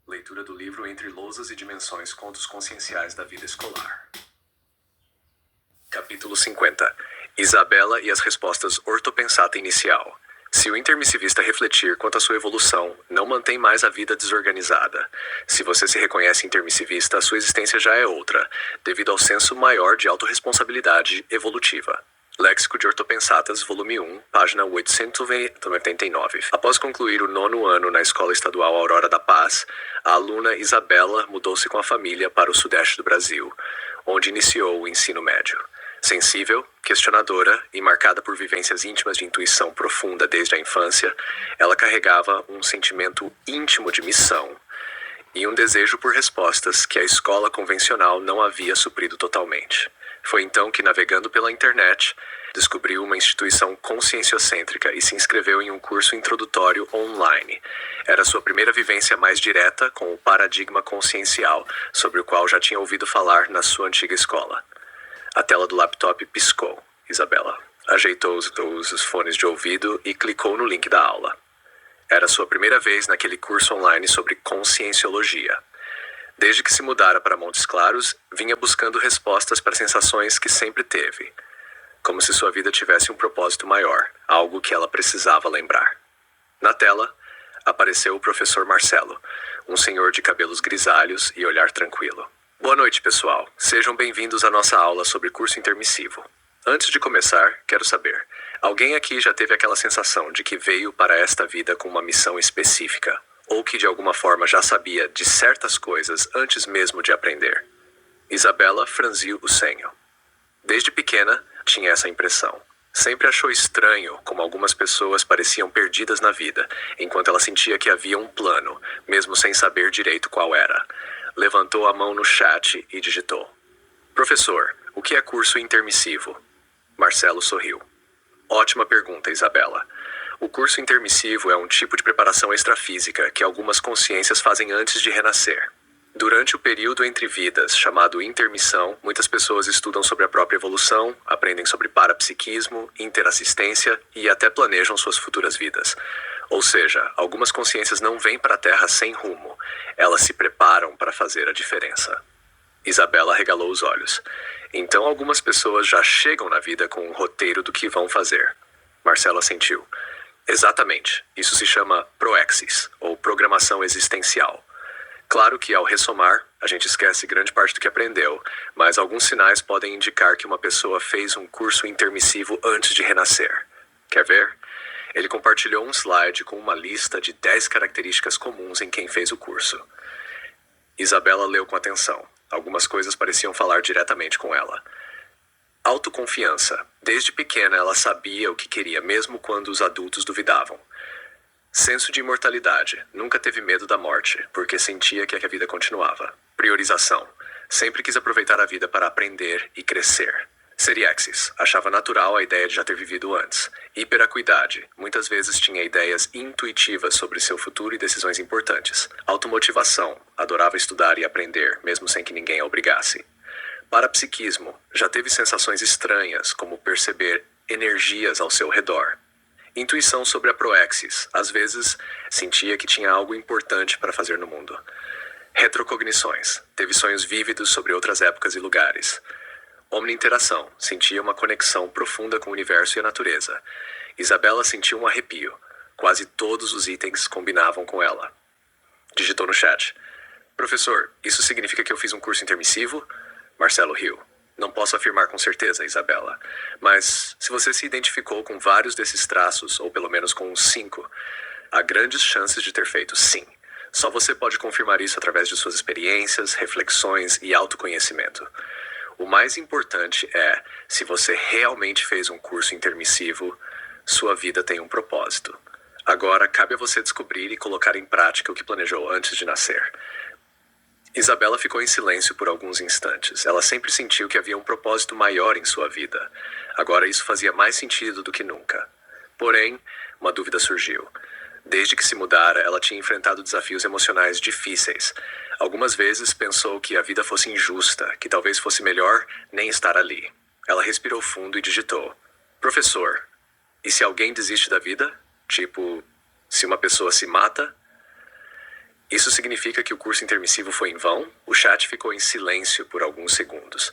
Leitura do livro Entre Lousas e Dimensões, Contos Conscienciais da Vida Escolar. Capítulo 50. Isabela e as respostas ortopensata inicial. Se o intermissivista refletir quanto à sua evolução, não mantém mais a vida desorganizada. Se você se reconhece intermissivista, a sua existência já é outra, devido ao senso maior de autorresponsabilidade evolutiva. Léxico de Ortopensatas, volume 1, página 889. Após concluir o 9º ano na Escola Estadual Aurora da Paz, a aluna Isabela mudou-se com a família para o sudeste do Brasil, onde iniciou o ensino médio. Sensível, questionadora e marcada por vivências íntimas de intuição profunda desde a infância, ela carregava um sentimento íntimo de missão e um desejo por respostas que a escola convencional não havia suprido totalmente. Foi então que, navegando pela internet, descobriu uma instituição conscienciocêntrica e se inscreveu em um curso introdutório online. Era sua primeira vivência mais direta com o paradigma consciencial, sobre o qual já tinha ouvido falar na sua antiga escola. A tela do laptop piscou. Isabela ajeitou os fones de ouvido e clicou no link da aula. Era sua primeira vez naquele curso online sobre conscienciologia. Desde que se mudara para Montes Claros, vinha buscando respostas para sensações que sempre teve, como se sua vida tivesse um propósito maior, algo que ela precisava lembrar. Na tela, apareceu o professor Marcelo, um senhor de cabelos grisalhos e olhar tranquilo. Boa noite, pessoal. Sejam bem-vindos à nossa aula sobre curso intermissivo. Antes de começar, quero saber, alguém aqui já teve aquela sensação de que veio para esta vida com uma missão específica? Ou que de alguma forma já sabia de certas coisas antes mesmo de aprender? Isabela franziu o senho. Desde pequena, tinha essa impressão. Sempre achou estranho como algumas pessoas pareciam perdidas na vida, enquanto ela sentia que havia um plano, mesmo sem saber direito qual era. Levantou a mão no chat e digitou: Professor, o que é curso intermissivo? Marcelo sorriu. Ótima pergunta, Isabela. O curso intermissivo é um tipo de preparação extrafísica que algumas consciências fazem antes de renascer. Durante o período entre vidas, chamado intermissão, muitas pessoas estudam sobre a própria evolução, aprendem sobre parapsiquismo, interassistência e até planejam suas futuras vidas. Ou seja, algumas consciências não vêm para a Terra sem rumo, elas se preparam para fazer a diferença. Isabela arregalou os olhos. Então algumas pessoas já chegam na vida com um roteiro do que vão fazer. Marcelo assentiu. Exatamente. Isso se chama proexis, ou programação existencial. Claro que ao ressomar, a gente esquece grande parte do que aprendeu, mas alguns sinais podem indicar que uma pessoa fez um curso intermissivo antes de renascer. Quer ver? Ele compartilhou um slide com uma lista de 10 características comuns em quem fez o curso. Isabela leu com atenção. Algumas coisas pareciam falar diretamente com ela. Autoconfiança. Desde pequena ela sabia o que queria, mesmo quando os adultos duvidavam. Senso de imortalidade. Nunca teve medo da morte, porque sentia que a vida continuava. Priorização. Sempre quis aproveitar a vida para aprender e crescer. Seriexis. Achava natural a ideia de já ter vivido antes. Hiperacuidade. Muitas vezes tinha ideias intuitivas sobre seu futuro e decisões importantes. Automotivação. Adorava estudar e aprender, mesmo sem que ninguém a obrigasse. Parapsiquismo. Já teve sensações estranhas, como perceber energias ao seu redor. Intuição sobre a proexis. Às vezes, sentia que tinha algo importante para fazer no mundo. Retrocognições. Teve sonhos vívidos sobre outras épocas e lugares. Omniinteração. Sentia uma conexão profunda com o universo e a natureza. Isabela sentiu um arrepio. Quase todos os itens combinavam com ela. Digitou no chat. Professor, isso significa que eu fiz um curso intermissivo? Marcelo riu. Não posso afirmar com certeza, Isabela. Mas, se você se identificou com vários desses traços, ou pelo menos com uns 5, há grandes chances de ter feito sim. Só você pode confirmar isso através de suas experiências, reflexões e autoconhecimento. O mais importante é, se você realmente fez um curso intermissivo, sua vida tem um propósito. Agora, cabe a você descobrir e colocar em prática o que planejou antes de nascer. Isabela ficou em silêncio por alguns instantes. Ela sempre sentiu que havia um propósito maior em sua vida. Agora isso fazia mais sentido do que nunca. Porém, uma dúvida surgiu. Desde que se mudara, ela tinha enfrentado desafios emocionais difíceis. Algumas vezes pensou que a vida fosse injusta, que talvez fosse melhor nem estar ali. Ela respirou fundo e digitou: Professor, e se alguém desiste da vida? Tipo, se uma pessoa se mata? Isso significa que o curso intermissivo foi em vão? O chat ficou em silêncio por alguns segundos.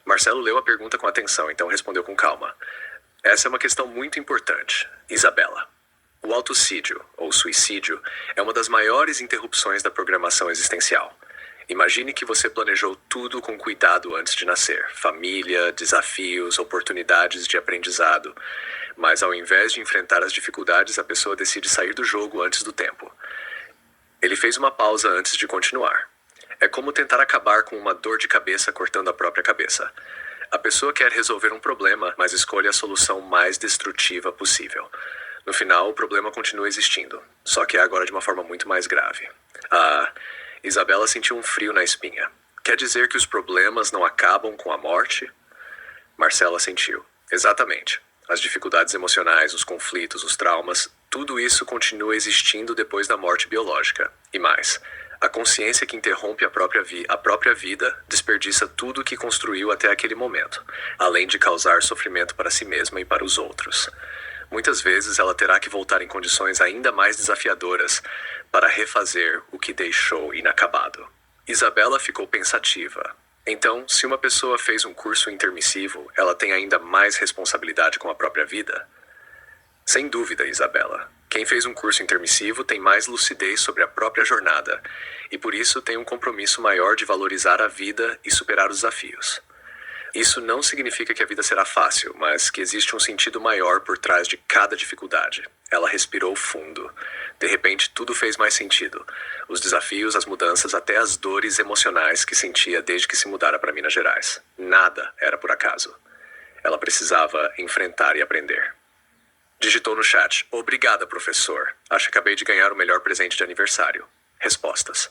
Marcelo leu a pergunta com atenção, então respondeu com calma. Essa é uma questão muito importante, Isabela. O autocídio, ou suicídio, é uma das maiores interrupções da programação existencial. Imagine que você planejou tudo com cuidado antes de nascer. Família, desafios, oportunidades de aprendizado. Mas ao invés de enfrentar as dificuldades, a pessoa decide sair do jogo antes do tempo. Ele fez uma pausa antes de continuar. É como tentar acabar com uma dor de cabeça cortando a própria cabeça. A pessoa quer resolver um problema, mas escolhe a solução mais destrutiva possível. No final, o problema continua existindo, só que é agora de uma forma muito mais grave. Isabela sentiu um frio na espinha. Quer dizer que os problemas não acabam com a morte? Marcela sentiu. Exatamente. As dificuldades emocionais, os conflitos, os traumas, tudo isso continua existindo depois da morte biológica. E mais, a consciência que interrompe a própria vida desperdiça tudo o que construiu até aquele momento, além de causar sofrimento para si mesma e para os outros. Muitas vezes ela terá que voltar em condições ainda mais desafiadoras para refazer o que deixou inacabado. Isabela ficou pensativa. Então, se uma pessoa fez um curso intermissivo, ela tem ainda mais responsabilidade com a própria vida? Sem dúvida, Isabela. Quem fez um curso intermissivo tem mais lucidez sobre a própria jornada e por isso tem um compromisso maior de valorizar a vida e superar os desafios. Isso não significa que a vida será fácil, mas que existe um sentido maior por trás de cada dificuldade. Ela respirou fundo. De repente, tudo fez mais sentido. Os desafios, as mudanças, até as dores emocionais que sentia desde que se mudara para Minas Gerais. Nada era por acaso. Ela precisava enfrentar e aprender. Digitou no chat. Obrigada, professor. Acho que acabei de ganhar o melhor presente de aniversário. Respostas.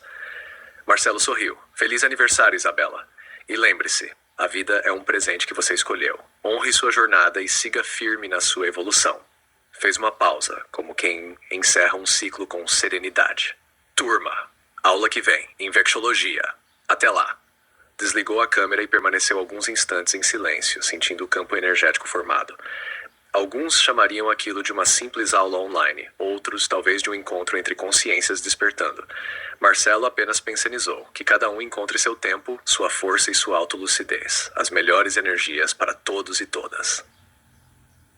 Marcelo sorriu. Feliz aniversário, Isabela. E lembre-se, a vida é um presente que você escolheu. Honre sua jornada e siga firme na sua evolução. Fez uma pausa, como quem encerra um ciclo com serenidade. Turma, aula que vem, infecciologia. Até lá. Desligou a câmera e permaneceu alguns instantes em silêncio, sentindo o campo energético formado. Alguns chamariam aquilo de uma simples aula online, outros talvez de um encontro entre consciências despertando. Marcelo apenas pensionizou que cada um encontre seu tempo, sua força e sua autolucidez, as melhores energias para todos e todas.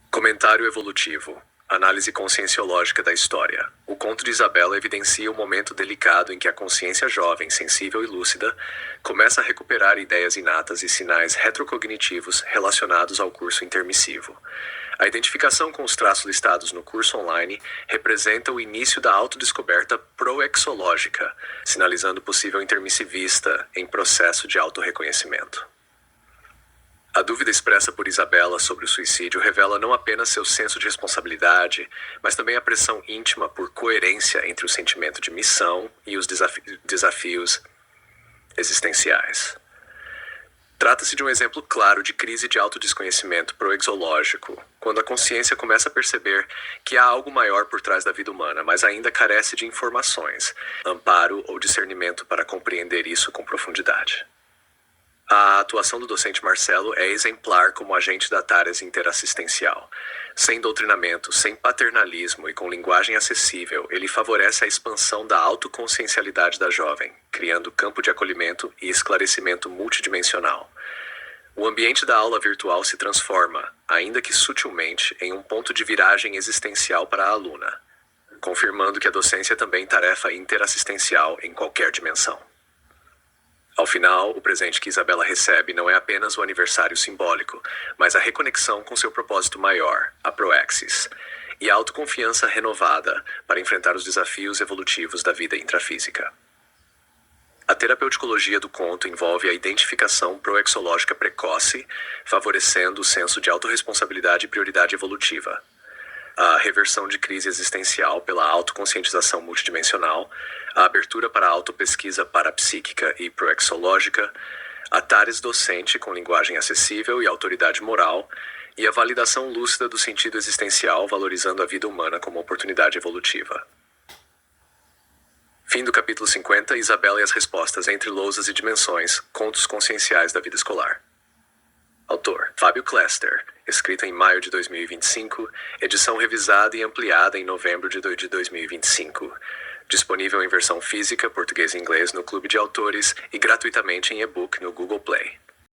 Comentário evolutivo. Análise conscienciológica da história. O conto de Isabela evidencia o momento delicado em que a consciência jovem, sensível e lúcida começa a recuperar ideias inatas e sinais retrocognitivos relacionados ao curso intermissivo. A identificação com os traços listados no curso online representa o início da autodescoberta proexológica, sinalizando possível intermissivista em processo de autorreconhecimento. A dúvida expressa por Isabela sobre o suicídio revela não apenas seu senso de responsabilidade, mas também a pressão íntima por coerência entre o sentimento de missão e os desafios existenciais. Trata-se de um exemplo claro de crise de autodesconhecimento proexológico, quando a consciência começa a perceber que há algo maior por trás da vida humana, mas ainda carece de informações, amparo ou discernimento para compreender isso com profundidade. A atuação do docente Marcelo é exemplar como agente da Tares interassistencial. Sem doutrinamento, sem paternalismo e com linguagem acessível, ele favorece a expansão da autoconsciencialidade da jovem, criando campo de acolhimento e esclarecimento multidimensional. O ambiente da aula virtual se transforma, ainda que sutilmente, em um ponto de viragem existencial para a aluna, confirmando que a docência é também tarefa interassistencial em qualquer dimensão. Ao final, o presente que Isabela recebe não é apenas o aniversário simbólico, mas a reconexão com seu propósito maior, a proexis, e a autoconfiança renovada para enfrentar os desafios evolutivos da vida intrafísica. A terapeuticologia do conto envolve a identificação proexológica precoce, favorecendo o senso de autorresponsabilidade e prioridade evolutiva. A reversão de crise existencial pela autoconscientização multidimensional, a abertura para a autopesquisa parapsíquica e proexológica, a Tares docente com linguagem acessível e autoridade moral, e a validação lúcida do sentido existencial valorizando a vida humana como oportunidade evolutiva. Fim do capítulo 50, Isabela e as respostas entre lousas e dimensões, contos conscienciais da vida escolar. Autor, Fábio Klester, escrita em maio de 2025, edição revisada e ampliada em novembro de 2025. Disponível em versão física, português e inglês no Clube de Autores e gratuitamente em e-book no Google Play.